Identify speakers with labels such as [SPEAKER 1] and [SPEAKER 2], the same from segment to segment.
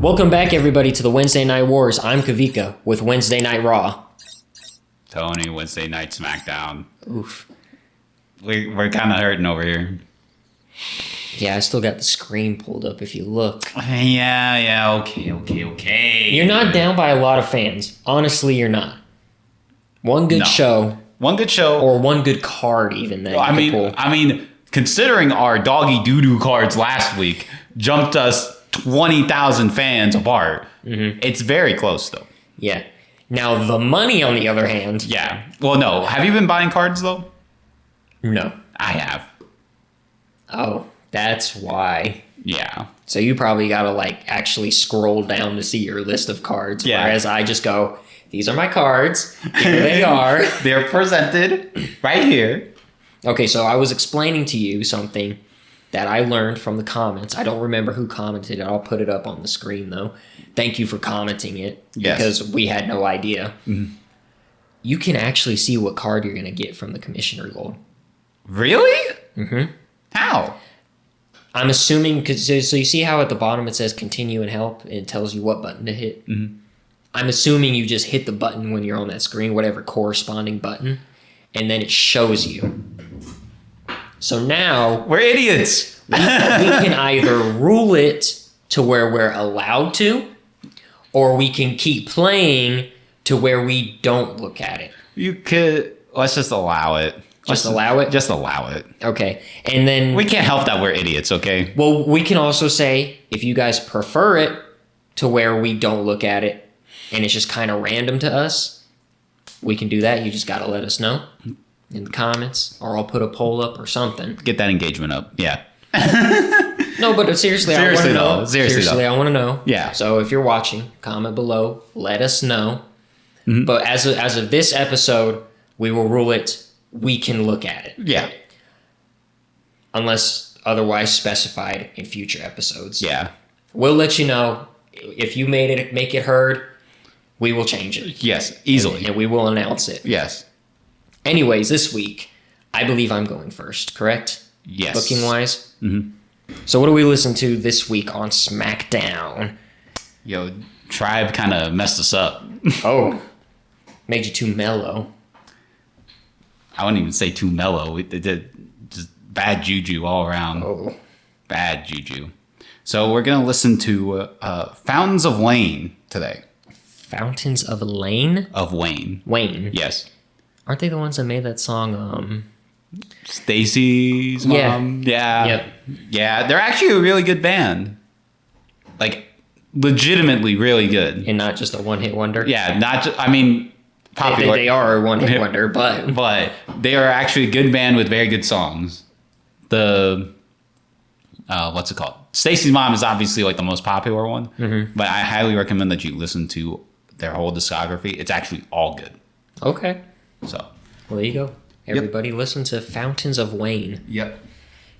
[SPEAKER 1] Welcome back, everybody, to the Wednesday Night Wars. I'm Kavika with Wednesday Night Raw.
[SPEAKER 2] Tony, Wednesday Night SmackDown.
[SPEAKER 1] Oof.
[SPEAKER 2] We're kind of hurting over here.
[SPEAKER 1] Yeah, I still got the screen pulled up if you look.
[SPEAKER 2] Yeah, okay.
[SPEAKER 1] You're not down by a lot of fans. Honestly, you're not. One good show.
[SPEAKER 2] One good show.
[SPEAKER 1] Or one good card, even, that you could pull.
[SPEAKER 2] I mean, considering our doggy doo-doo cards last week jumped us 20,000 fans apart, it's very close, though.
[SPEAKER 1] Yeah. Now, the money, on the other hand.
[SPEAKER 2] Yeah. Well, no. Have you been buying cards, though?
[SPEAKER 1] No.
[SPEAKER 2] I have.
[SPEAKER 1] Oh, that's why.
[SPEAKER 2] Yeah.
[SPEAKER 1] So you probably got to, actually scroll down to see your list of cards.
[SPEAKER 2] Yeah.
[SPEAKER 1] Whereas I just go, these are my cards. Here they are.
[SPEAKER 2] They're presented right here.
[SPEAKER 1] Okay, so I was explaining to you something that I learned from the comments. I don't remember who commented it. I'll put it up on the screen, though. Thank you for commenting it.
[SPEAKER 2] Yes.
[SPEAKER 1] Because we had no idea.
[SPEAKER 2] Mm-hmm.
[SPEAKER 1] You can actually see what card you're going to get from the Commissioner Gold.
[SPEAKER 2] Really?
[SPEAKER 1] Mm-hmm.
[SPEAKER 2] How?
[SPEAKER 1] I'm assuming, so you see how at the bottom it says continue and help, and it tells you what button to hit?
[SPEAKER 2] Mm-hmm.
[SPEAKER 1] I'm assuming you just hit the button when you're on that screen, whatever corresponding button, and then it shows you. So now
[SPEAKER 2] We're idiots.
[SPEAKER 1] we can either rule it to where we're allowed to, or we can keep playing to where we don't look at it.
[SPEAKER 2] You could. Let's just allow it.
[SPEAKER 1] Allow it?
[SPEAKER 2] Just allow it.
[SPEAKER 1] Okay. And then
[SPEAKER 2] We can't help that we're idiots, okay?
[SPEAKER 1] well, we can also say if you guys prefer it to where we don't look at it and it's just kind of random to us, we can do that. You just got to let us know in the comments, or I'll put a poll up or something.
[SPEAKER 2] Get that engagement up. Yeah.
[SPEAKER 1] No, but seriously, I want to
[SPEAKER 2] Seriously,
[SPEAKER 1] know.
[SPEAKER 2] though. Seriously,
[SPEAKER 1] I want to know.
[SPEAKER 2] Yeah.
[SPEAKER 1] So if you're watching, comment below. Let us know.
[SPEAKER 2] Mm-hmm.
[SPEAKER 1] But as of this episode, we will rule it. We can look at it.
[SPEAKER 2] Yeah.
[SPEAKER 1] Unless otherwise specified in future episodes.
[SPEAKER 2] Yeah.
[SPEAKER 1] We'll let you know. If you make it heard, we will change it.
[SPEAKER 2] Yes. Easily.
[SPEAKER 1] And we will announce it.
[SPEAKER 2] Yes.
[SPEAKER 1] Anyways, this week, I believe I'm going first, correct?
[SPEAKER 2] Yes.
[SPEAKER 1] Booking wise?
[SPEAKER 2] Mm-hmm.
[SPEAKER 1] So what do we listen to this week on SmackDown?
[SPEAKER 2] Yo, Tribe kind of messed us up.
[SPEAKER 1] Oh, made you too mellow.
[SPEAKER 2] I wouldn't even say too mellow. It did just bad juju all around.
[SPEAKER 1] Oh.
[SPEAKER 2] Bad juju. So we're going to listen to Fountains of Wayne today.
[SPEAKER 1] Fountains of Lane?
[SPEAKER 2] Of Wayne.
[SPEAKER 1] Wayne.
[SPEAKER 2] Yes.
[SPEAKER 1] Aren't they the ones that made that song?
[SPEAKER 2] Stacy's mom. Yeah.
[SPEAKER 1] Yep.
[SPEAKER 2] Yeah, they're actually a really good band. Like, legitimately really good.
[SPEAKER 1] And not just a one-hit wonder?
[SPEAKER 2] Yeah, not just, I mean, popular.
[SPEAKER 1] They are a one-hit wonder, but...
[SPEAKER 2] But they are actually a good band with very good songs. The, what's it called? Stacy's Mom is obviously like the most popular one. Mm-hmm. But I highly recommend that you listen to their whole discography. It's actually all good.
[SPEAKER 1] Okay.
[SPEAKER 2] So.
[SPEAKER 1] Well, there you go. Everybody listen to Fountains of Wayne.
[SPEAKER 2] Yep.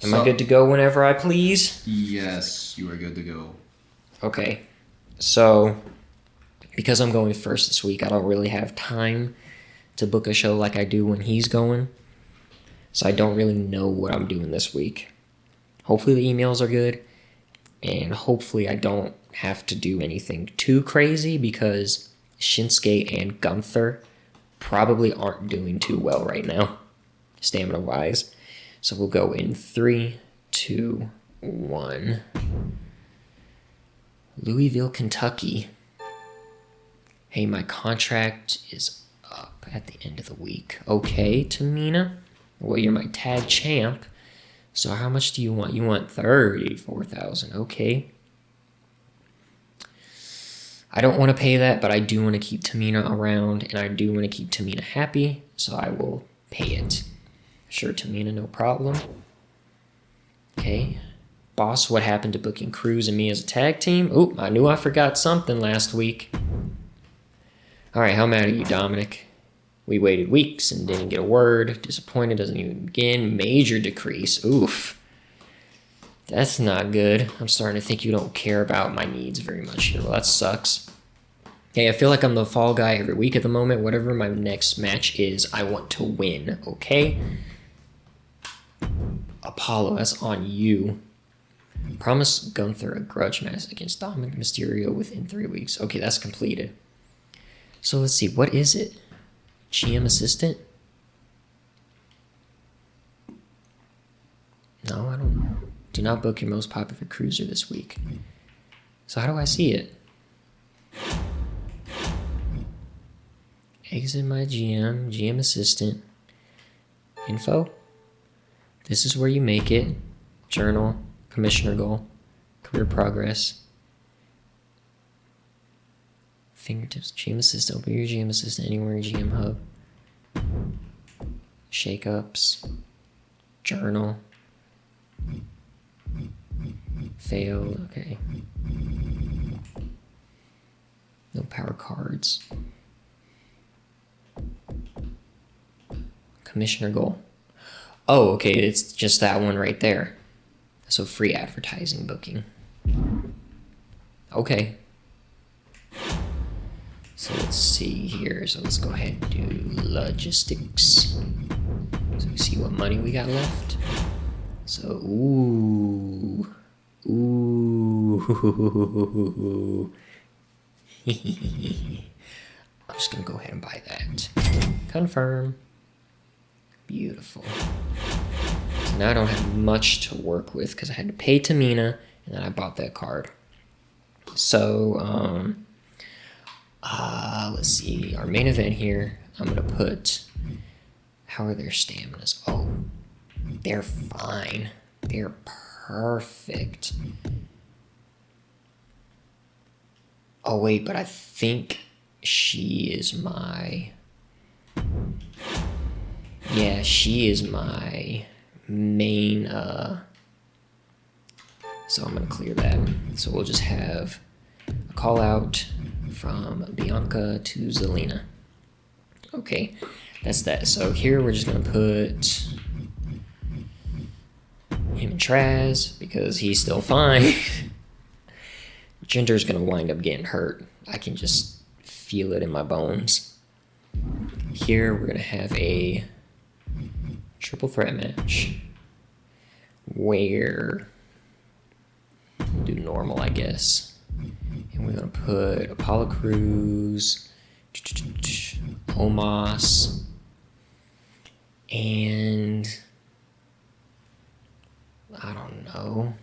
[SPEAKER 1] Am I good to go whenever I please?
[SPEAKER 2] Yes, you are good to go.
[SPEAKER 1] Okay. So, because I'm going first this week, I don't really have time to book a show like I do when he's going. So I don't really know what I'm doing this week. Hopefully the emails are good. And hopefully I don't have to do anything too crazy because Shinsuke and Gunther probably aren't doing too well right now, stamina-wise. So we'll go in 3, 2, 1. Louisville, Kentucky. Hey, my contract is up at the end of the week. Okay, Tamina. Well, you're my tag champ. So how much do you want? You want $34,000. Okay. I don't want to pay that, but I do want to keep Tamina around, and I do want to keep Tamina happy, so I will pay it. Sure, Tamina, no problem. Okay. Boss, what happened to booking Cruz and me as a tag team? Oh, I knew I forgot something last week. All right, how mad are you, Dominic? We waited weeks and didn't get a word. Disappointed, doesn't even begin. Major decrease. Oof. That's not good. I'm starting to think you don't care about my needs very much here. Well, that sucks. Hey, I feel like I'm the fall guy every week at the moment. Whatever my next match is, I want to win, okay? Apollo, that's on you. Promise Gunther a grudge match against Dominic Mysterio within 3 weeks. Okay, that's completed. So let's see, what is it? GM assistant? No, I don't know. Do not book your most popular cruiser this week. So how do I see it? Exit my GM assistant. Info. This is where you make it. Journal, commissioner goal, career progress. Fingertips, GM assistant. Open your GM assistant anywhere in GM hub. Shakeups. Journal. Failed. Okay. No power cards. Commissioner goal. Oh, okay. It's just that one right there. So free advertising booking. Okay. So let's see here. So let's go ahead and do logistics. So we see what money we got left. So, ooh. I'm just going to go ahead and buy that. Confirm. Beautiful. So now I don't have much to work with because I had to pay Tamina and then I bought that card. So, let's see. Our main event here, I'm going to put... How are their staminas? Oh, they're fine. They're perfect. Oh, wait, but I think she is my... Yeah, she is my main... So I'm going to clear that. So we'll just have a call out from Bianca to Zelina. Okay, that's that. So here we're just going to put him and Traz because he's still fine. Jinder's going to wind up getting hurt. I can just feel it in my bones. Here we're going to have a triple threat match where we'll do normal, I guess. And we're going to put Apollo Crews, Omos, and I don't know,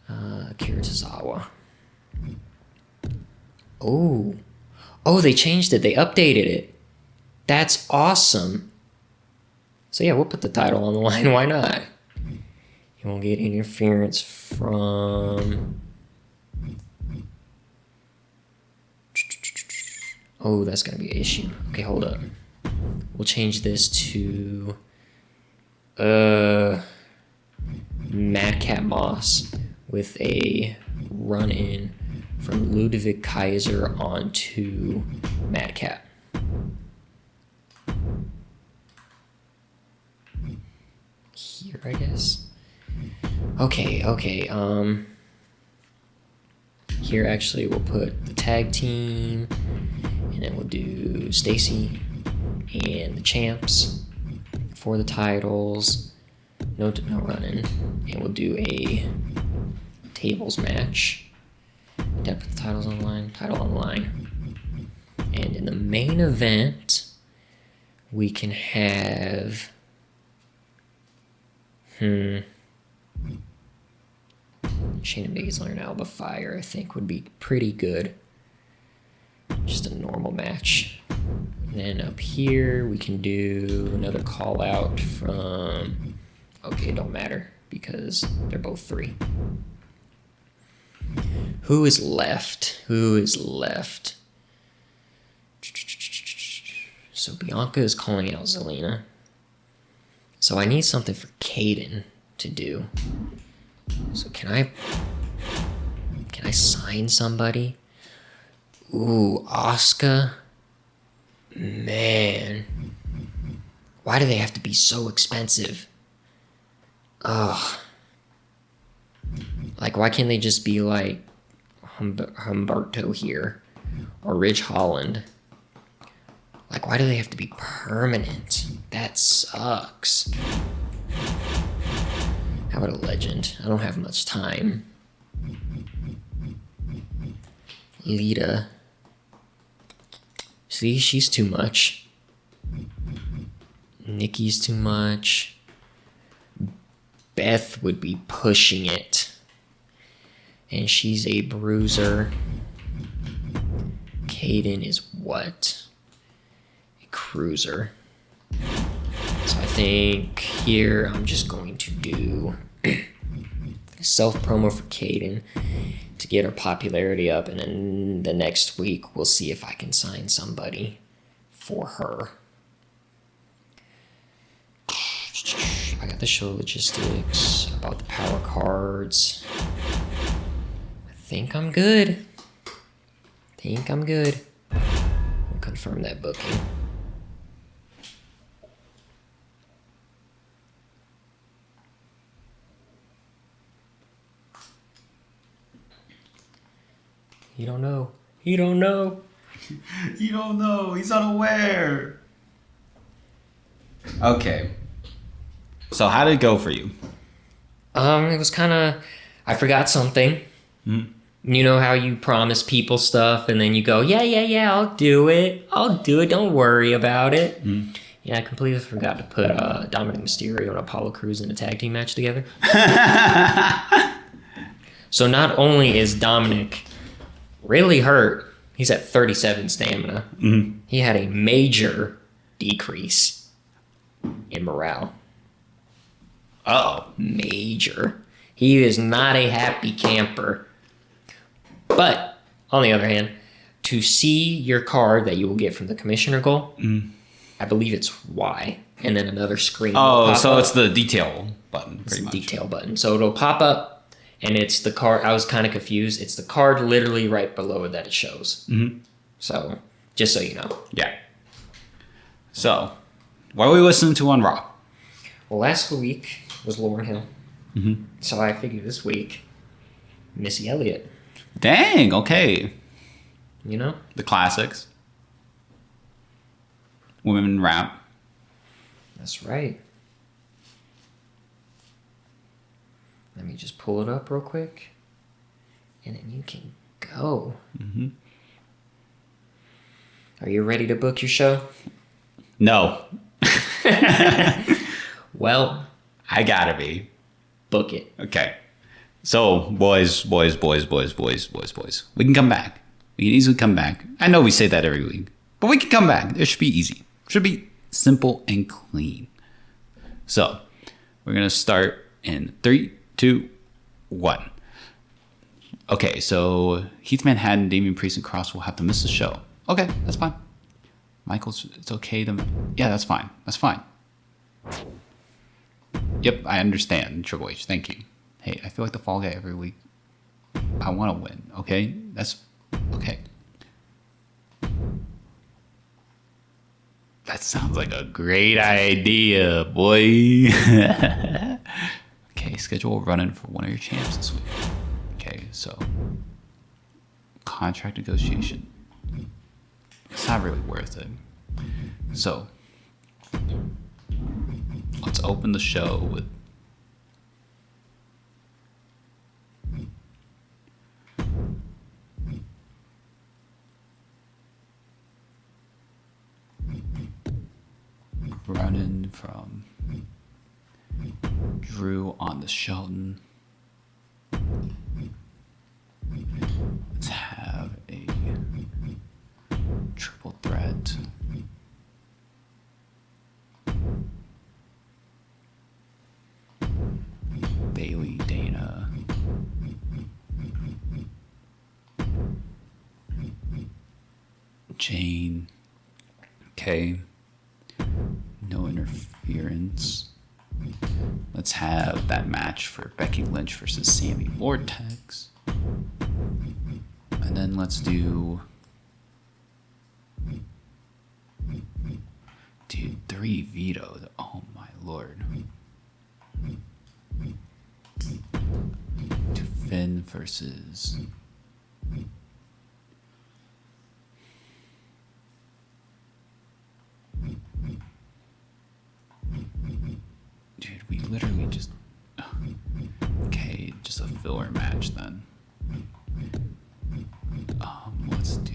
[SPEAKER 1] Akira Tozawa. Oh, they changed it. They updated it. That's awesome. So yeah, we'll put the title on the line. Why not? You won't get interference from... Oh, that's going to be an issue. Okay, hold up. We'll change this to... Madcap Moss with a run-in from Ludwig Kaiser onto Madcap. Here, I guess. Okay. Here, actually, we'll put the tag team, and then we'll do Stacy and the champs for the titles. No running, and we'll do a tables match. Did I put the titles on the line? Title on the line. And in the main event, we can have... Shayna Baszler and Alba Fire, I think, would be pretty good. Just a normal match. And then up here, we can do another call out from... Okay, it don't matter because they're both 3. Who is left? So Bianca is calling out Zelina. So I need something for Kaden to do. So can I sign somebody? Ooh, Asuka? Man. Why do they have to be so expensive? Ugh. Like, why can't they just be like Humberto here? Or Ridge Holland? Like, why do they have to be permanent? That sucks. How about a legend? I don't have much time. Lita. See, she's too much. Nikki's too much. Beth would be pushing it. And she's a bruiser. Kaden is what? A cruiser. So I think here I'm just going to do self-promo for Kaden to get her popularity up, and then the next week we'll see if I can sign somebody for her. I got the show logistics, about the power cards. I think I'm good. I'll confirm that booking. You don't know. You don't know.
[SPEAKER 2] You don't know. He's unaware. Okay. So how did it go for you?
[SPEAKER 1] It was kind of... I forgot something.
[SPEAKER 2] Mm-hmm.
[SPEAKER 1] You know how you promise people stuff and then you go, yeah, I'll do it. Don't worry about it. Mm-hmm. Yeah, I completely forgot to put Dominic Mysterio and Apollo Crews in a tag team match together. So not only is Dominic really hurt, he's at 37 stamina. Mm-hmm. He had a major decrease in morale.
[SPEAKER 2] Uh-oh.
[SPEAKER 1] Major. He is not a happy camper. But, on the other hand, to see your card that you will get from the commissioner goal, I believe it's Y. And then another screen.
[SPEAKER 2] Oh, so up. It's the detail button,
[SPEAKER 1] pretty much. Detail button. So it'll pop up, and it's the card. I was kind of confused. It's the card literally right below it that it shows. Mm-hmm. So, just so you know.
[SPEAKER 2] Yeah. So, what are we listening to on Raw?
[SPEAKER 1] Well, last week was Lauryn Hill. Mm-hmm. So I figured this week, Missy Elliott.
[SPEAKER 2] Dang, okay.
[SPEAKER 1] You know?
[SPEAKER 2] The classics. Women in rap.
[SPEAKER 1] That's right. Let me just pull it up real quick. And then you can go. Mm-hmm. Are you ready to book your show?
[SPEAKER 2] No.
[SPEAKER 1] Well,
[SPEAKER 2] I gotta be.
[SPEAKER 1] Book it.
[SPEAKER 2] Okay. So, boys. We can come back. We can easily come back. I know we say that every week, but we can come back. It should be easy. It should be simple and clean. So, we're going to start in 3, 2, 1. Okay, so Heath Manhattan, Damian Priest, and Cross will have to miss the show. Okay, that's fine. Michaels, it's okay to... Yeah, that's fine. That's fine. Yep, I understand, Triple H. Thank you. Hey, I feel like the fall guy every week. I want to win, okay? That's... Okay. That sounds like a great idea, boy. Okay, schedule a run-in for one of your champs this week. Okay, so... Contract negotiation. It's not really worth it. So... Let's open the show with running from Drew on the Shelton. Let's have a triple threat. Bailey, Dana. Jane. Okay. No interference. Let's have that match for Becky Lynch versus Sammy Vortex. And then let's do... Dude, 3 vetoes. Oh my lord. To Finn versus... Dude, we literally just... just a filler match then. Let's do.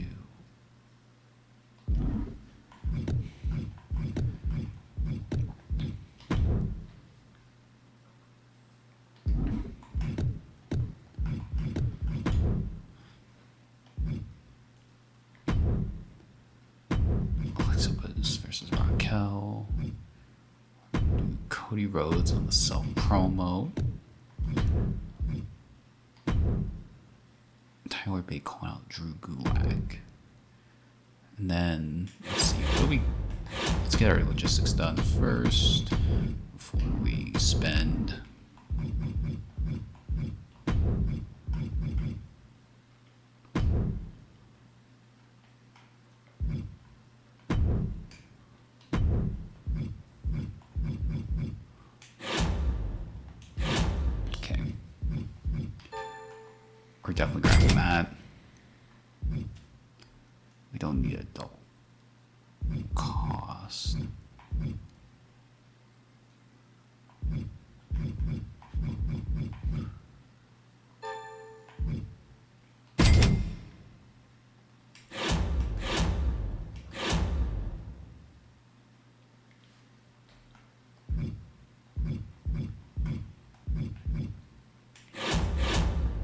[SPEAKER 2] Alexa Bliss versus Raquel. Cody Rhodes on the self promo. Tyler Bate calling out Drew Gulak. And then let's see, let's get our logistics done first before we spend. Okay. We're definitely grabbing that. We don't need a double cost.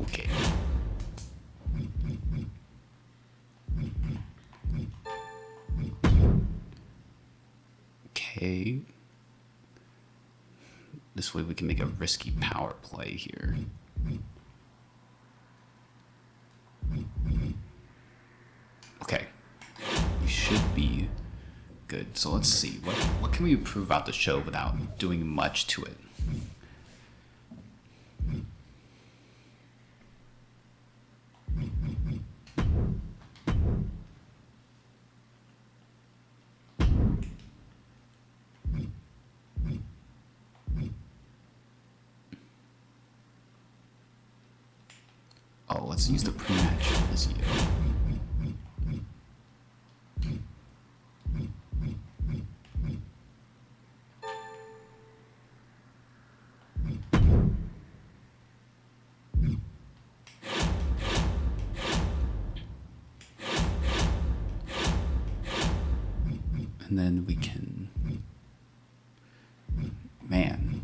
[SPEAKER 2] Okay. Okay. This way we can make a risky power play here. Okay. We should be good. So let's see. What can we improve about the show without doing much to it? Oh, let's use the pre-match physio. And then we can, man.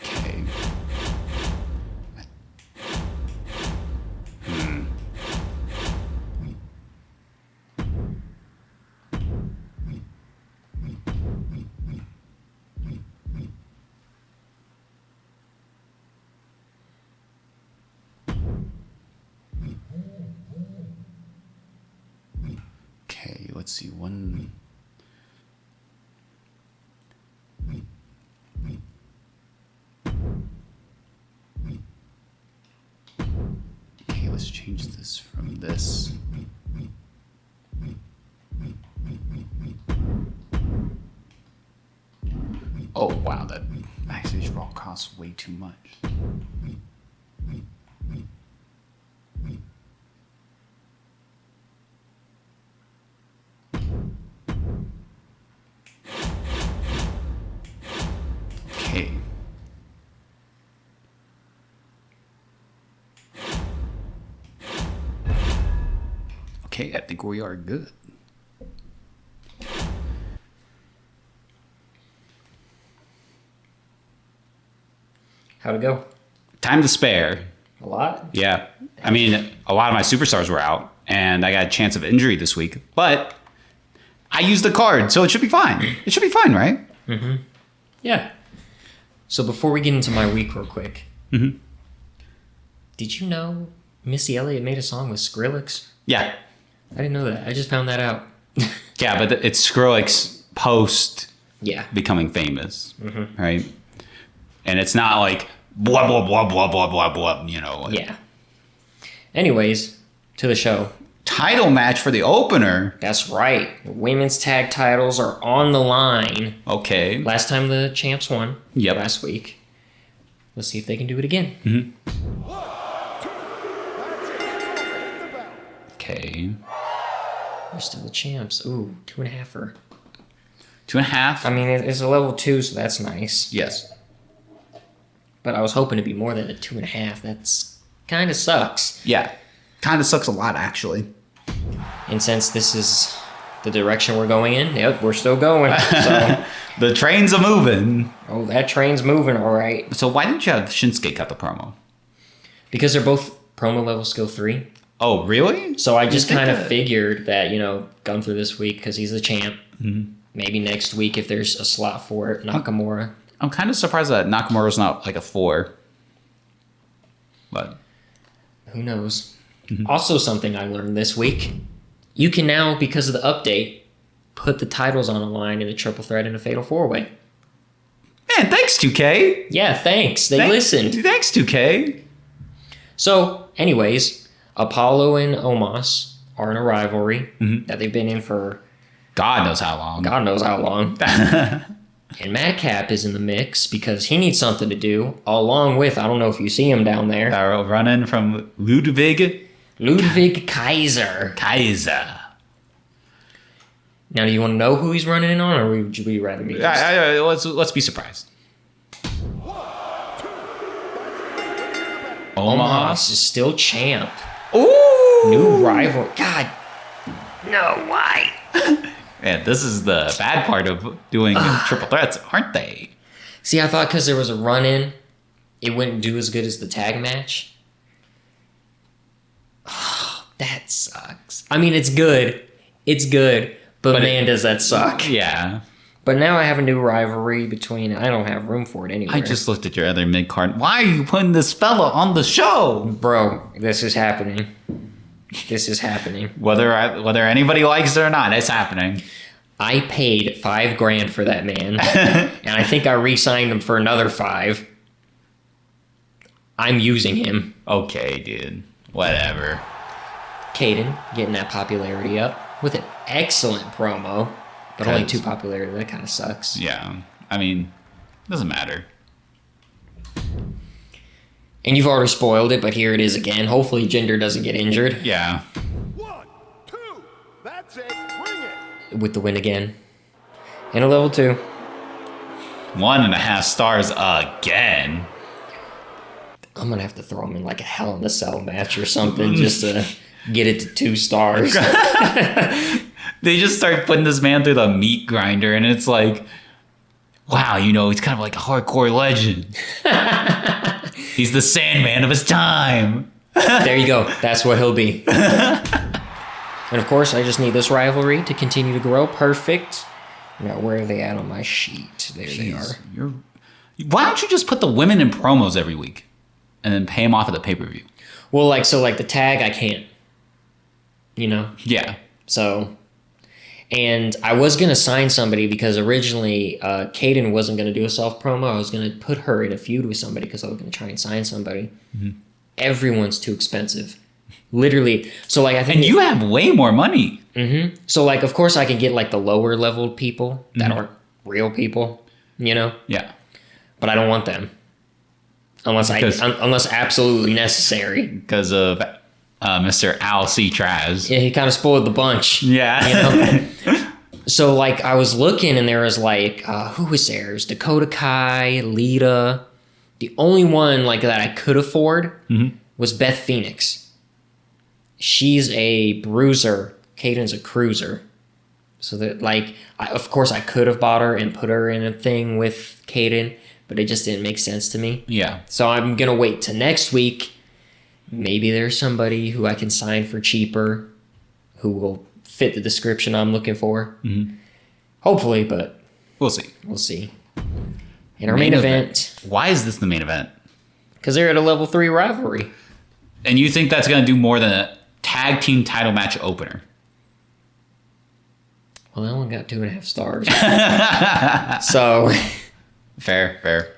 [SPEAKER 2] Okay. Okay, let's see, one. Okay, let's change this from this. Oh, wow, that backstage brawl costs way too much. Okay. Okay, I think we are good.
[SPEAKER 1] How'd it go?
[SPEAKER 2] Time to spare.
[SPEAKER 1] A lot?
[SPEAKER 2] Yeah. I mean, a lot of my superstars were out, and I got a chance of injury this week, but I used the card, so it should be fine. It should be fine, right?
[SPEAKER 1] Mm-hmm. Yeah. So before we get into my week real quick, did you know Missy Elliott made a song with Skrillex?
[SPEAKER 2] Yeah.
[SPEAKER 1] I didn't know that. I just found that out.
[SPEAKER 2] Yeah, but it's Skrillex post
[SPEAKER 1] Yeah.
[SPEAKER 2] becoming famous, right? And it's not like blah, blah, blah, blah, blah, blah, blah, you know. Like,
[SPEAKER 1] Yeah. Anyways, to the show.
[SPEAKER 2] title match for the opener.
[SPEAKER 1] That's right. The women's tag titles are on the line.
[SPEAKER 2] Okay.
[SPEAKER 1] Last time the champs won.
[SPEAKER 2] Yep.
[SPEAKER 1] Last week. Let's see if they can do it again.
[SPEAKER 2] Okay.
[SPEAKER 1] They're still the champs. Ooh, 2.5-er.
[SPEAKER 2] 2.5.
[SPEAKER 1] I mean, it's a level 2, so that's nice.
[SPEAKER 2] Yes.
[SPEAKER 1] But I was hoping to be more than a 2.5. That's kind of sucks.
[SPEAKER 2] Yeah. Kind of sucks a lot, actually.
[SPEAKER 1] And since this is the direction we're going in, yep, we're still going. So,
[SPEAKER 2] The trains are moving.
[SPEAKER 1] oh, that train's moving, all right.
[SPEAKER 2] So why didn't you have Shinsuke cut the promo?
[SPEAKER 1] Because they're both promo level skill 3.
[SPEAKER 2] Oh, really?
[SPEAKER 1] So I just kind of
[SPEAKER 2] that-
[SPEAKER 1] figured that, Gunther this week, because he's the champ. Maybe next week, if there's a slot for it, Nakamura.
[SPEAKER 2] I'm kind of surprised that Nakamura's not like a 4. But
[SPEAKER 1] Who knows? Also, something I learned this week. You can now, because of the update, put the titles on a line in a triple threat and a fatal 4-way.
[SPEAKER 2] man, thanks 2K.
[SPEAKER 1] Yeah, thanks. They listened.
[SPEAKER 2] Thanks 2K.
[SPEAKER 1] So, anyways, Apollo and Omos are in a rivalry that they've been in for
[SPEAKER 2] God knows how long.
[SPEAKER 1] God knows how long. And Madcap is in the mix because he needs something to do, along with, I don't know if you see him down there,
[SPEAKER 2] Running from Ludwig
[SPEAKER 1] Kaiser.
[SPEAKER 2] Kaiser.
[SPEAKER 1] Now, do you want to know who he's running in on, or would you rather me just...
[SPEAKER 2] Let's be surprised.
[SPEAKER 1] Omos is still champ.
[SPEAKER 2] Ooh!
[SPEAKER 1] New rival. God. No, why?
[SPEAKER 2] Man, this is the bad part of doing triple threats, aren't they?
[SPEAKER 1] See, I thought because there was a run-in, it wouldn't do as good as the tag match. Oh, that sucks. I mean, it's good. It's good. But man, does that suck.
[SPEAKER 2] Yeah.
[SPEAKER 1] But now I have a new rivalry between... I don't have room for it anywhere.
[SPEAKER 2] I just looked at your other mid-card. Why are you putting this fella on the show?
[SPEAKER 1] Bro, this is happening. This is happening.
[SPEAKER 2] Whether anybody likes it or not, it's happening.
[SPEAKER 1] I paid $5,000 for that man. And I think I re-signed him for another 5. I'm using him.
[SPEAKER 2] Okay, dude. Whatever.
[SPEAKER 1] Caden getting that popularity up with an excellent promo. But only 2 popularity. That kind of sucks.
[SPEAKER 2] Yeah. I mean, doesn't matter.
[SPEAKER 1] And you've already spoiled it, but here it is again. Hopefully Jinder doesn't get injured.
[SPEAKER 2] Yeah.
[SPEAKER 3] 1, 2, that's it, bring it.
[SPEAKER 1] With the win again. And a level 2.
[SPEAKER 2] 1.5 stars again.
[SPEAKER 1] I'm going to have to throw him in like a Hell in a Cell match or something just to get it to 2 stars.
[SPEAKER 2] They just start putting this man through the meat grinder, and it's like, wow, he's kind of like a hardcore legend. He's the Sandman of his time.
[SPEAKER 1] There you go. That's what he'll be. And of course, I just need this rivalry to continue to grow. Perfect. Now, where are they at on my sheet? There they are.
[SPEAKER 2] Why don't you just put the women in promos every week and then pay them off at the pay-per-view?
[SPEAKER 1] Well, like the tag, I can't.
[SPEAKER 2] Yeah.
[SPEAKER 1] So, and I was going to sign somebody because originally Kaden wasn't going to do a self-promo. I was going to put her in a feud with somebody because I was going to try and sign somebody. Mm-hmm. Everyone's too expensive. Literally. So, I think...
[SPEAKER 2] And you have way more money.
[SPEAKER 1] Mm-hmm. So, of course, I can get, the lower-leveled people that aren't real people,
[SPEAKER 2] Yeah.
[SPEAKER 1] But I don't want them. Unless absolutely necessary.
[SPEAKER 2] Because of Mr. Al C. Traz.
[SPEAKER 1] Yeah, he kind of spoiled the bunch.
[SPEAKER 2] Yeah.
[SPEAKER 1] So, I was looking, and there was, who was there? It was Dakota Kai, Lita. The only one, that I could afford was Beth Phoenix. She's a bruiser. Caden's a cruiser. So that, of course, I could have bought her and put her in a thing with Caden, but it just didn't make sense to me.
[SPEAKER 2] Yeah.
[SPEAKER 1] So I'm going to wait till next week. Maybe there's somebody who I can sign for cheaper who will fit the description I'm looking for. Mm-hmm. Hopefully, but
[SPEAKER 2] we'll see.
[SPEAKER 1] We'll see. In our main event.
[SPEAKER 2] Why is this the main event?
[SPEAKER 1] Because they're at a level 3 rivalry.
[SPEAKER 2] And you think that's going to do more than a tag team title match opener?
[SPEAKER 1] Well, I only got 2.5 stars. So.
[SPEAKER 2] Fair.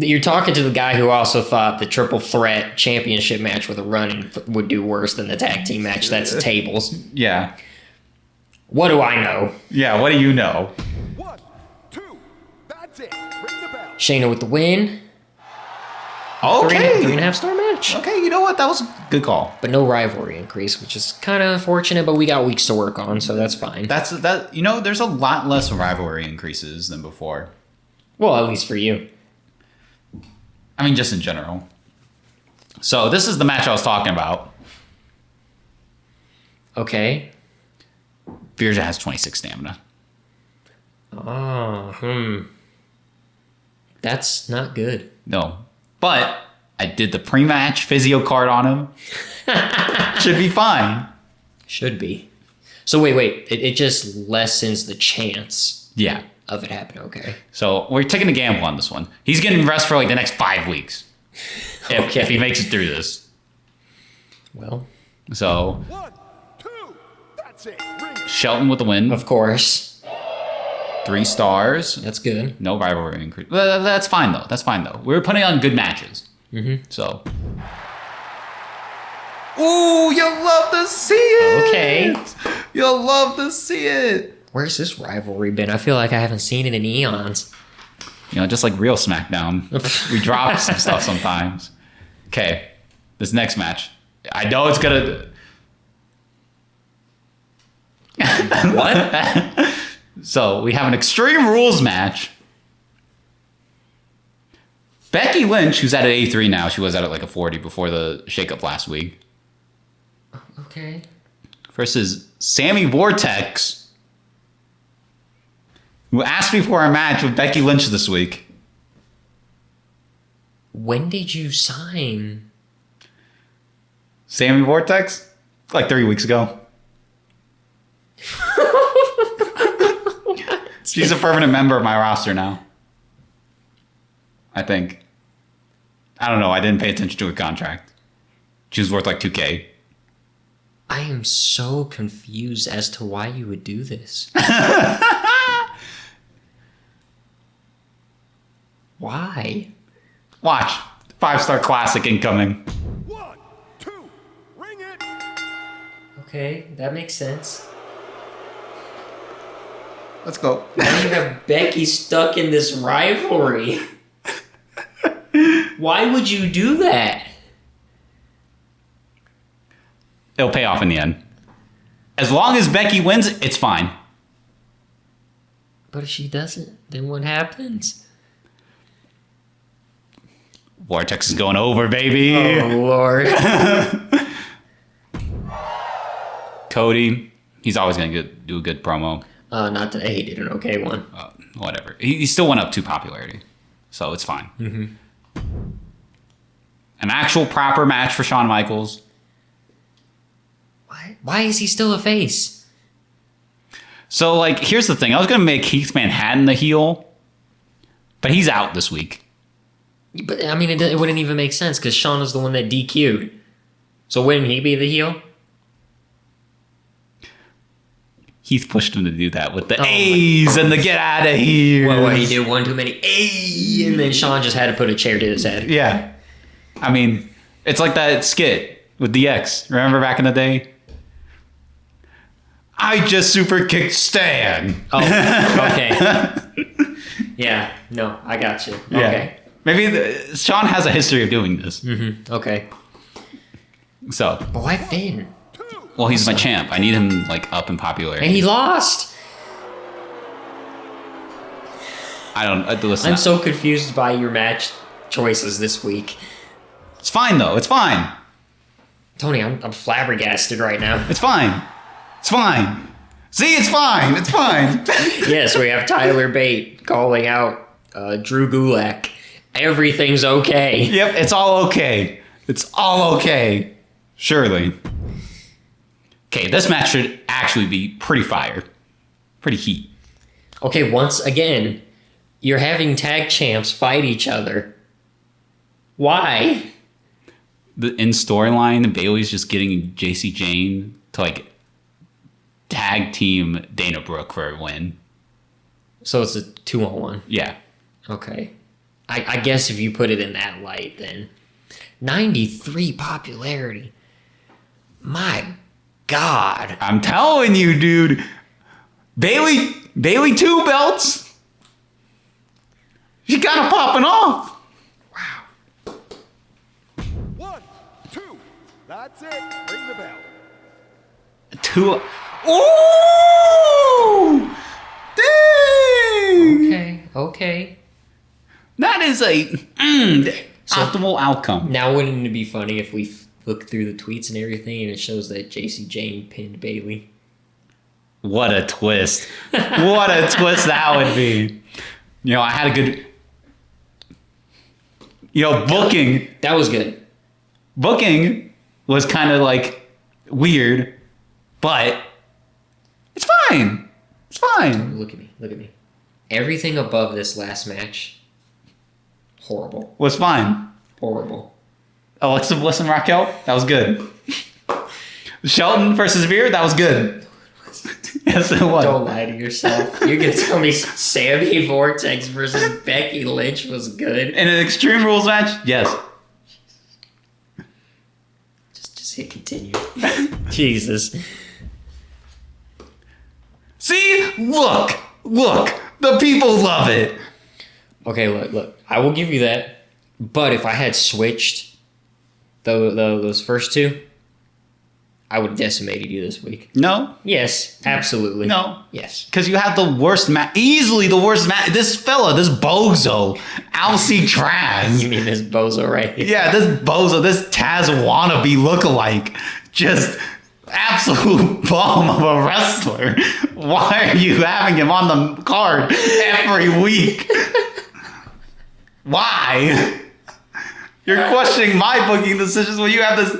[SPEAKER 1] You're talking to the guy who also thought the triple threat championship match with a run would do worse than the tag team match. That's tables.
[SPEAKER 2] Yeah.
[SPEAKER 1] What do I know?
[SPEAKER 2] Yeah, what do you know?
[SPEAKER 3] 1, 2, that's it. Ring the bell.
[SPEAKER 1] Shayna with the win.
[SPEAKER 2] Okay.
[SPEAKER 1] 3.5 star match.
[SPEAKER 2] Okay, you know what? That was a good call.
[SPEAKER 1] But no rivalry increase, which is kind of unfortunate, but we got weeks to work on, so that's fine.
[SPEAKER 2] That there's a lot less rivalry increases than before.
[SPEAKER 1] Well, at least for you.
[SPEAKER 2] I mean, just in general. So this is the match I was talking about.
[SPEAKER 1] Okay.
[SPEAKER 2] Virja has 26 stamina.
[SPEAKER 1] Oh, That's not good.
[SPEAKER 2] No. But I did the pre-match physio card on him. Should be fine.
[SPEAKER 1] Should be. So wait. It just lessens the chance
[SPEAKER 2] Yeah.
[SPEAKER 1] of it happening. Okay.
[SPEAKER 2] So we're taking a gamble on this one. He's getting rest for like the next 5 weeks. If he makes it through this.
[SPEAKER 1] Well,
[SPEAKER 2] So
[SPEAKER 3] 1, 2, that's it. Ring it.
[SPEAKER 2] Shelton with the win.
[SPEAKER 1] of course.
[SPEAKER 2] 3 stars.
[SPEAKER 1] That's good.
[SPEAKER 2] No rivalry increase. Well, that's fine though. That's fine though. We're putting on good matches. Mm-hmm. So. Ooh, you'll love to see it.
[SPEAKER 1] Okay.
[SPEAKER 2] You'll love to see it.
[SPEAKER 1] Where's this rivalry been? I feel like I haven't seen it in eons.
[SPEAKER 2] You know, just like real SmackDown. We drop some stuff sometimes. Okay. This next match. I know it's gonna.
[SPEAKER 1] What?
[SPEAKER 2] So we have an Extreme Rules match. Becky Lynch, who's at an A3 now, she was at like a 40 before the shakeup last week,
[SPEAKER 1] Okay.
[SPEAKER 2] versus Sammy Vortex, who asked me for a match with Becky Lynch this week.
[SPEAKER 1] When did you sign?
[SPEAKER 2] Sammy Vortex? Like 3 weeks ago. She's a permanent member of my roster now. I think. I don't know. I didn't pay attention to her contract. She was worth like 2K.
[SPEAKER 1] I am so confused as to why you would do this. Why?
[SPEAKER 2] Watch. 5-star classic incoming.
[SPEAKER 3] 1, 2, ring it.
[SPEAKER 1] Okay, that makes sense.
[SPEAKER 2] Let's go.
[SPEAKER 1] Why do you have Becky stuck in this rivalry? Why would you do that?
[SPEAKER 2] It'll pay off in the end. As long as Becky wins, it's fine.
[SPEAKER 1] But if she doesn't, then what happens?
[SPEAKER 2] Vortex is going over, baby.
[SPEAKER 1] Oh, Lord.
[SPEAKER 2] Cody, he's always going to do a good promo.
[SPEAKER 1] Not today. He did an okay one.
[SPEAKER 2] Whatever. He still went up to popularity. So it's fine.
[SPEAKER 1] Mm-hmm.
[SPEAKER 2] An actual proper match for Shawn Michaels.
[SPEAKER 1] Why is he still a face?
[SPEAKER 2] So, like, here's the thing. I was going to make Keith Manhattan the heel, but he's out this week.
[SPEAKER 1] But, I mean, it wouldn't even make sense because Shawn is the one that DQ'd. So wouldn't he be the heel?
[SPEAKER 2] Heath pushed him to do that with the A's and the get out of here.
[SPEAKER 1] Well, he did one too many. Ay! And then Shawn just had to put a chair to his head.
[SPEAKER 2] Yeah. I mean, it's like that skit with DX. Remember back in the day? I just super kicked Stan.
[SPEAKER 1] Oh, okay. Yeah, no, I got you.
[SPEAKER 2] Yeah.
[SPEAKER 1] Okay.
[SPEAKER 2] Maybe Shawn has a history of doing this.
[SPEAKER 1] Mm-hmm. Okay.
[SPEAKER 2] So,
[SPEAKER 1] But why Finn?
[SPEAKER 2] well, he's my champ. I need him like up in popularity.
[SPEAKER 1] And he lost.
[SPEAKER 2] I don't listen.
[SPEAKER 1] I'm so confused by your match choices this week.
[SPEAKER 2] It's fine though. It's fine.
[SPEAKER 1] Tony, I'm flabbergasted right now.
[SPEAKER 2] It's fine. It's fine. See, it's fine. It's fine.
[SPEAKER 1] Yes, we have Tyler Bate calling out Drew Gulak. Everything's okay.
[SPEAKER 2] Yep, it's all okay. It's all okay. Surely. Okay, this match should actually be pretty fire. Pretty heat.
[SPEAKER 1] Okay, once again, you're having tag champs fight each other. Why?
[SPEAKER 2] In storyline, Bailey's just getting JC Jane to like tag team Dana Brooke for a win.
[SPEAKER 1] So it's a 2-on-1.
[SPEAKER 2] Yeah.
[SPEAKER 1] Okay. I guess if you put it in that light, then 93 popularity. My God.
[SPEAKER 2] I'm telling you, dude. Bailey 2 belts. She kind of popping off.
[SPEAKER 3] 1, 2. That's it. Ring the bell.
[SPEAKER 2] 2. Ooh! Dang!
[SPEAKER 1] Okay.
[SPEAKER 2] That is a optimal outcome.
[SPEAKER 1] Now, wouldn't it be funny if we look through the tweets and everything and it shows that JC Jane pinned Bailey?
[SPEAKER 2] What a twist. What a twist that would be. You know, I had a good... You know, booking...
[SPEAKER 1] That was good.
[SPEAKER 2] Booking was kind of like weird, but it's fine. It's fine.
[SPEAKER 1] Look at me. Look at me. Everything above this last match, horrible.
[SPEAKER 2] Was fine.
[SPEAKER 1] Horrible.
[SPEAKER 2] Alexa Bliss and Raquel, that was good. Shelton versus Veer, that was good. Yes, it was.
[SPEAKER 1] Don't lie to yourself. You're going to tell me Sammy Vortex versus Becky Lynch was good?
[SPEAKER 2] In an Extreme Rules match, yes.
[SPEAKER 1] Just hit continue. Jesus.
[SPEAKER 2] See? Look. The people love it.
[SPEAKER 1] Okay, look. I will give you that. But if I had switched those first two, I would have decimated you this week.
[SPEAKER 2] No.
[SPEAKER 1] Yes, absolutely.
[SPEAKER 2] No.
[SPEAKER 1] Yes.
[SPEAKER 2] Because you have the worst match. Easily the worst match. This fella, this bozo, Alcee Traz.
[SPEAKER 1] You mean this bozo right here?
[SPEAKER 2] Yeah, this bozo, this Taz wannabe lookalike. Just absolute bum of a wrestler. Why are you having him on the card every week? Why? You're questioning my booking decisions when you have this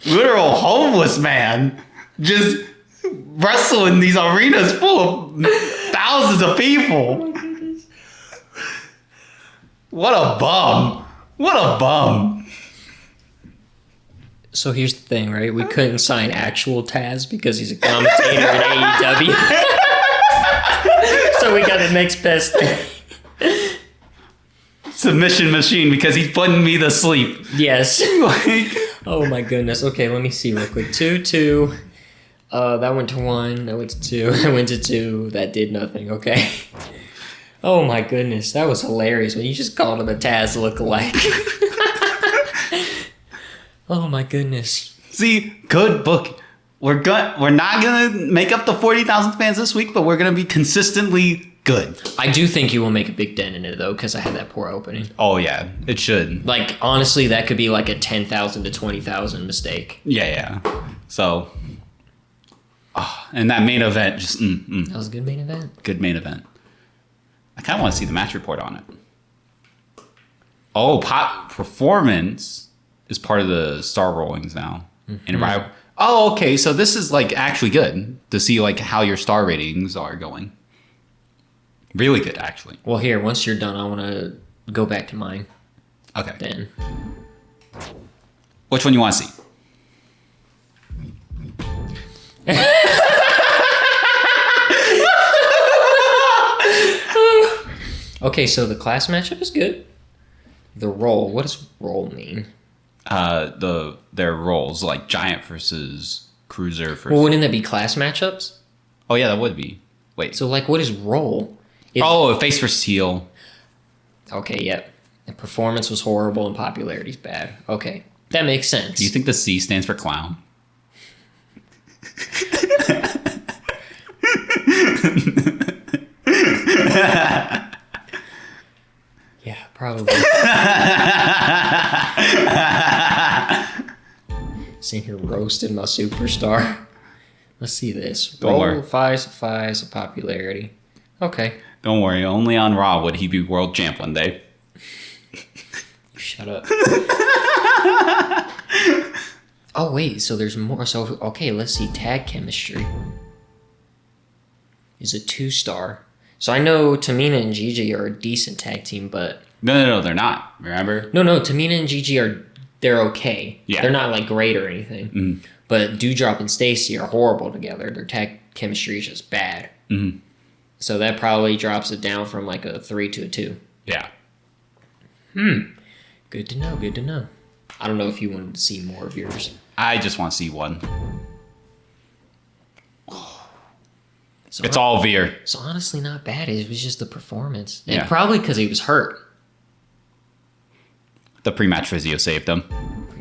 [SPEAKER 2] literal homeless man just wrestling these arenas full of thousands of people. What a bum. What a bum.
[SPEAKER 1] So here's the thing, right? We couldn't sign actual Taz because he's a commentator in AEW. So we got the next best thing.
[SPEAKER 2] Submission machine because he's putting me to sleep.
[SPEAKER 1] Yes.
[SPEAKER 2] Like,
[SPEAKER 1] Oh my goodness. Okay, let me see real quick. 2-2. That went to 1. That went to 2. That went to 2. That did nothing. Okay. Oh my goodness. That was hilarious when you just called him a Taz lookalike. Oh my goodness.
[SPEAKER 2] see, good book. We're not gonna make up the 40,000 fans this week, but we're gonna be consistently good.
[SPEAKER 1] I do think you will make a big dent in it though, because I had that poor opening.
[SPEAKER 2] Oh yeah, it should.
[SPEAKER 1] Like honestly, that could be like a 10,000 to 20,000 mistake.
[SPEAKER 2] Yeah. So, and that main event, just
[SPEAKER 1] That was a good main event.
[SPEAKER 2] good main event. I kind of want to see the match report on it. Oh, performance is part of the star rollings now. And oh, okay. So this is like actually good to see like how your star ratings are going. Really good, actually.
[SPEAKER 1] Well, here, once you're done, I want to go back to mine
[SPEAKER 2] Okay.
[SPEAKER 1] then.
[SPEAKER 2] Which one you want to see?
[SPEAKER 1] Okay, so the class matchup is good. The roll, what does roll mean?
[SPEAKER 2] Their roles like giant versus cruiser versus.
[SPEAKER 1] Well, wouldn't that be class matchups?
[SPEAKER 2] Oh yeah, that would be. Wait.
[SPEAKER 1] So, like, what is roll?
[SPEAKER 2] Face versus heel.
[SPEAKER 1] Okay, yep. The performance was horrible and popularity's bad. Okay, that makes sense.
[SPEAKER 2] Do you think the C stands for clown?
[SPEAKER 1] Yeah, probably. Sitting here roasting my superstar. Let's see this.
[SPEAKER 2] Don't worry.
[SPEAKER 1] Roll fives of popularity. Okay.
[SPEAKER 2] Don't worry. Only on Raw would he be world champ one day.
[SPEAKER 1] Shut up. Oh, wait. So there's more. So, okay, let's see. Tag chemistry is a 2-star. So I know Tamina and Gigi are a decent tag team, but...
[SPEAKER 2] No, they're not. Remember?
[SPEAKER 1] No, Tamina and Gigi they're okay.
[SPEAKER 2] Yeah.
[SPEAKER 1] They're not, like, great or anything.
[SPEAKER 2] Mm-hmm.
[SPEAKER 1] But Doudrop and Stacy are horrible together. Their tag chemistry is just bad.
[SPEAKER 2] Mm-hmm.
[SPEAKER 1] So that probably drops it down from, like, a 3 to a 2.
[SPEAKER 2] Yeah.
[SPEAKER 1] Good to know. Good to know. I don't know if you wanted to see more of yours.
[SPEAKER 2] I just want to see one.
[SPEAKER 1] So
[SPEAKER 2] It's all Veer.
[SPEAKER 1] So honestly, not bad. It was just the performance, and
[SPEAKER 2] Yeah.
[SPEAKER 1] probably because he was hurt.
[SPEAKER 2] The pre-match physio saved him.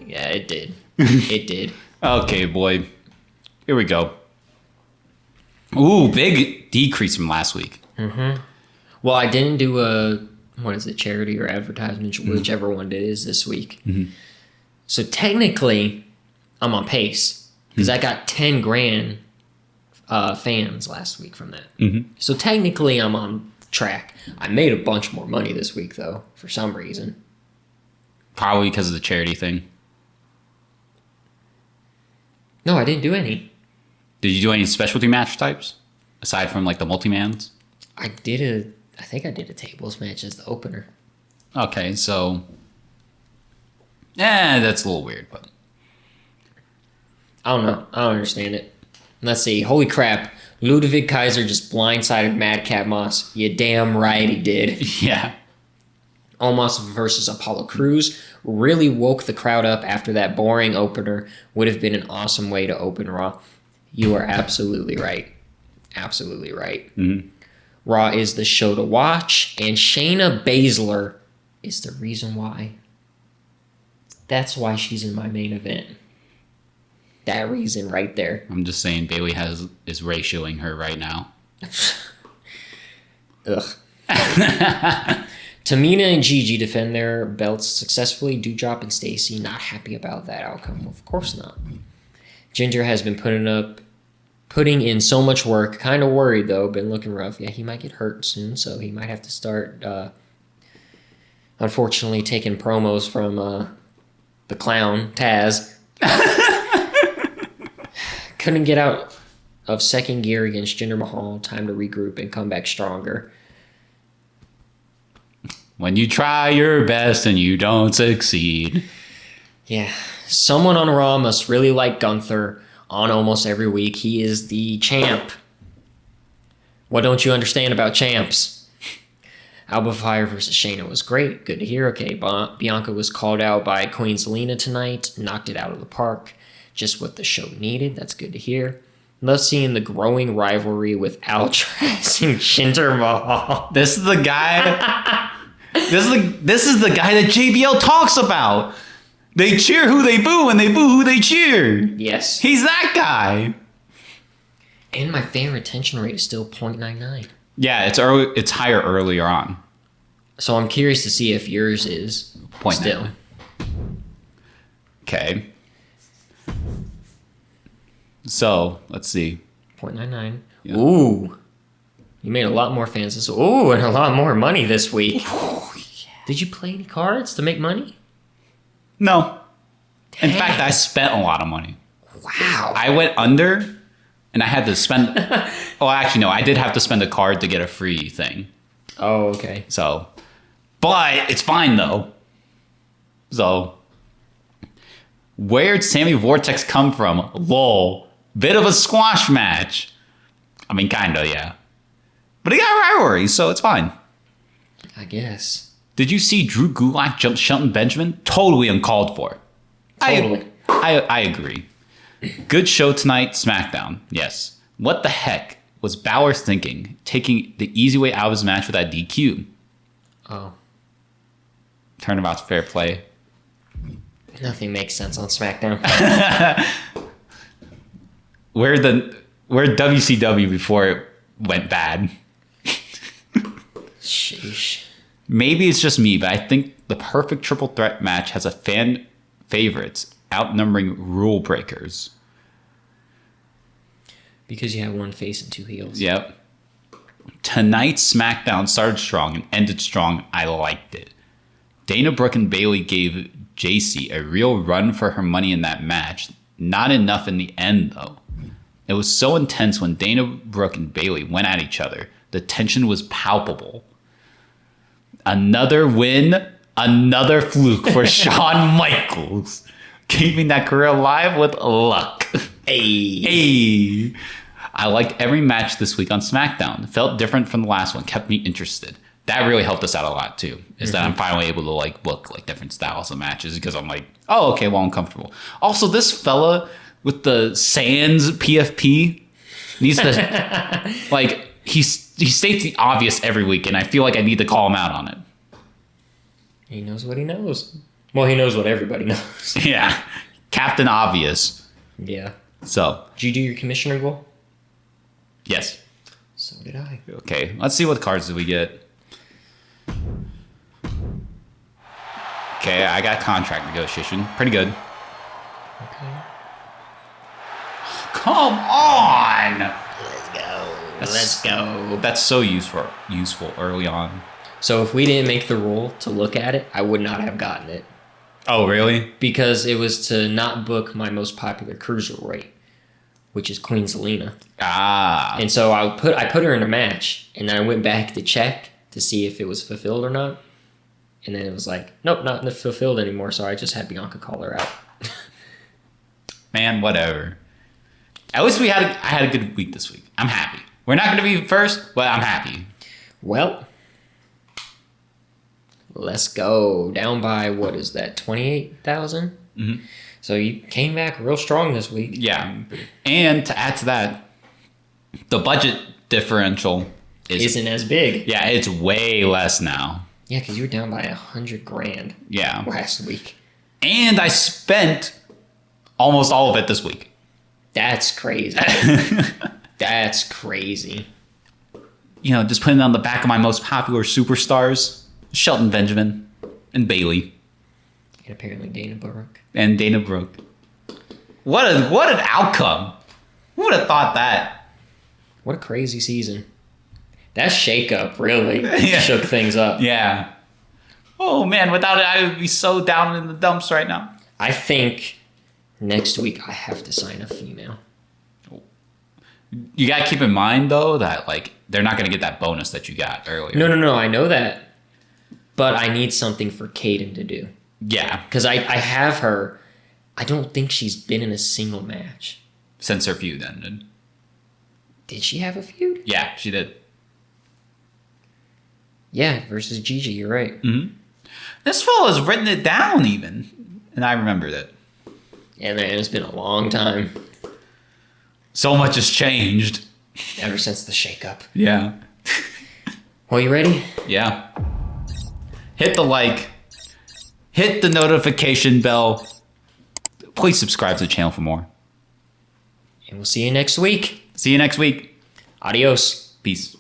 [SPEAKER 1] Yeah, it did. It did.
[SPEAKER 2] Okay, boy. Here we go. Ooh, big decrease from last week.
[SPEAKER 1] Well, I didn't do a charity or advertisement, whichever one it is this week. So technically, I'm on pace because I got 10 grand fans last week from that. So technically, I'm on track. I made a bunch more money this week, though, for some reason.
[SPEAKER 2] Probably because of the charity thing.
[SPEAKER 1] No, I didn't do any.
[SPEAKER 2] Did you do any specialty match types? Aside from like the multi-mans?
[SPEAKER 1] I think I did a tables match as the opener.
[SPEAKER 2] Okay, so... that's a little weird, but...
[SPEAKER 1] I don't know. I don't understand it. Let's see. Holy crap. Ludwig Kaiser just blindsided Madcap Moss. You damn right he did.
[SPEAKER 2] Yeah.
[SPEAKER 1] Omos versus Apollo Crews really woke the crowd up after that boring opener. Would have been an awesome way to open Raw. You are absolutely right. Absolutely right. Raw is the show to watch, and Shayna Baszler is the reason why. That's why she's in my main event. That reason right there.
[SPEAKER 2] I'm just saying Bailey is ratioing her right now.
[SPEAKER 1] Ugh. Tamina and Gigi defend their belts successfully. Doudrop and Stacy not happy about that outcome. Of course not. Ginger has been putting in so much work. Kind of worried, though. Been looking rough. Yeah, he might get hurt soon, so he might have to start, unfortunately, taking promos from the clown, Taz. Couldn't get out of second gear against Jinder Mahal. Time to regroup and come back stronger.
[SPEAKER 2] When you try your best and you don't succeed.
[SPEAKER 1] Yeah. Someone on Raw must really like Gunther on almost every week. He is the champ. What don't you understand about champs? Alba Fire versus Shayna was great. Good to hear. Okay, Bianca was called out by Queen Zelina tonight. Knocked it out of the park. Just what the show needed. That's good to hear. Love seeing the growing rivalry with Altrax and Jinder Mahal.
[SPEAKER 2] This is the guy... This is the guy that JBL talks about. They cheer who they boo and they boo who they cheer.
[SPEAKER 1] Yes.
[SPEAKER 2] He's that guy.
[SPEAKER 1] And my fan retention rate is still 0.99.
[SPEAKER 2] Yeah, it's higher earlier on.
[SPEAKER 1] So I'm curious to see if yours is
[SPEAKER 2] 0.99.
[SPEAKER 1] still.
[SPEAKER 2] Okay. So, let's see.
[SPEAKER 1] 0.99.
[SPEAKER 2] Yeah.
[SPEAKER 1] Ooh. You made a lot more fans this week. Ooh, and a lot more money this week. Did you play any cards to make money?
[SPEAKER 2] No. In
[SPEAKER 1] Dang.
[SPEAKER 2] fact, I spent a lot of money.
[SPEAKER 1] Wow.
[SPEAKER 2] I went under, and I had to spend... oh, actually, no. I did have to spend a card to get a free thing.
[SPEAKER 1] Oh, okay.
[SPEAKER 2] So... But it's fine, though. So... Where'd Sammy Vortex come from? Lol. Bit of a squash match. I mean, kinda, yeah. But he got rivalry, so it's fine.
[SPEAKER 1] I guess.
[SPEAKER 2] Did you see Drew Gulak jump Shelton Benjamin? Totally uncalled for.
[SPEAKER 1] Totally.
[SPEAKER 2] I agree. Good show tonight, SmackDown. Yes. What the heck was Balor thinking, taking the easy way out of his match with that DQ?
[SPEAKER 1] Oh.
[SPEAKER 2] Turnabout's fair play.
[SPEAKER 1] Nothing makes sense on SmackDown.
[SPEAKER 2] Where WCW before it went bad?
[SPEAKER 1] Sheesh.
[SPEAKER 2] Maybe it's just me, but I think the perfect triple threat match has a fan favorites outnumbering rule breakers.
[SPEAKER 1] Because you have one face and two heels.
[SPEAKER 2] Yep. Tonight's SmackDown started strong and ended strong. I liked it. Dana Brooke and Bayley gave JC a real run for her money in that match. Not enough in the end, though. It was so intense when Dana Brooke and Bayley went at each other. The tension was palpable. Another win, another fluke for Shawn Michaels. Keeping that career alive with luck. Hey. I liked every match this week on SmackDown. Felt different from the last one. Kept me interested. that really helped us out a lot too. Is that I'm finally able to like book like different styles of matches because I'm like, oh, okay, well, I'm comfortable. Also, this fella with the Sans PFP needs to like he states the obvious every week, and I feel like I need to call him out on it.
[SPEAKER 1] He knows what he knows. Well, he knows what everybody knows.
[SPEAKER 2] Yeah, Captain Obvious.
[SPEAKER 1] Yeah.
[SPEAKER 2] So,
[SPEAKER 1] Did you do your commissioner goal?
[SPEAKER 2] yes.
[SPEAKER 1] So did I.
[SPEAKER 2] Okay, let's see what cards do we get. Okay, I got contract negotiation. Pretty good.
[SPEAKER 1] Okay.
[SPEAKER 2] Come on!
[SPEAKER 1] Let's go. Let's go.
[SPEAKER 2] That's so useful early on.
[SPEAKER 1] So if we didn't make the rule to look at it, I would not have gotten it.
[SPEAKER 2] Oh, really?
[SPEAKER 1] Because it was to not book my most popular cruiserweight, which is Queen Zelina.
[SPEAKER 2] Ah.
[SPEAKER 1] And so I put her in a match, and then I went back to check to see if it was fulfilled or not. And then it was like, nope, not fulfilled anymore. So I just had Bianca call her out.
[SPEAKER 2] Man, whatever. At least I had a good week this week. I'm happy. We're not going to be first, but I'm happy.
[SPEAKER 1] Well, let's go. Down by, what is that, 28,000?
[SPEAKER 2] Mm-hmm.
[SPEAKER 1] So you came back real strong this week.
[SPEAKER 2] Yeah. And to add to that, the budget differential
[SPEAKER 1] Isn't as big.
[SPEAKER 2] Yeah, it's way less now.
[SPEAKER 1] Yeah, because you were down by $100,000
[SPEAKER 2] Yeah.
[SPEAKER 1] last week.
[SPEAKER 2] And I spent almost all of it this week.
[SPEAKER 1] That's crazy. That's crazy.
[SPEAKER 2] You know, just putting it on the back of my most popular superstars, Shelton Benjamin and Bailey.
[SPEAKER 1] And apparently Dana Brooke.
[SPEAKER 2] And Dana Brooke. What an outcome. Who would have thought that?
[SPEAKER 1] What a crazy season. That shakeup really
[SPEAKER 2] Yeah.
[SPEAKER 1] shook things up.
[SPEAKER 2] Yeah. Oh, man, without it, I would be so down in the dumps right now.
[SPEAKER 1] I think next week I have to sign a female.
[SPEAKER 2] You got to keep in mind, though, that, like, they're not going to get that bonus that you got earlier.
[SPEAKER 1] No, I know that. But I need something for Kaden to do.
[SPEAKER 2] Yeah.
[SPEAKER 1] Because I have her. I don't think she's been in a single match.
[SPEAKER 2] Since her feud ended.
[SPEAKER 1] Did she have a feud?
[SPEAKER 2] Yeah, she did.
[SPEAKER 1] Yeah, versus Gigi, you're right.
[SPEAKER 2] Mm-hmm. This fella's written it down even. And I remembered it.
[SPEAKER 1] Yeah, man, it's been a long time.
[SPEAKER 2] So much has changed.
[SPEAKER 1] Ever since the shakeup.
[SPEAKER 2] Yeah.
[SPEAKER 1] Well, you ready?
[SPEAKER 2] Yeah. Hit the like. Hit the notification bell. Please subscribe to the channel for more.
[SPEAKER 1] And we'll see you next week.
[SPEAKER 2] See you next week.
[SPEAKER 1] Adios.
[SPEAKER 2] Peace.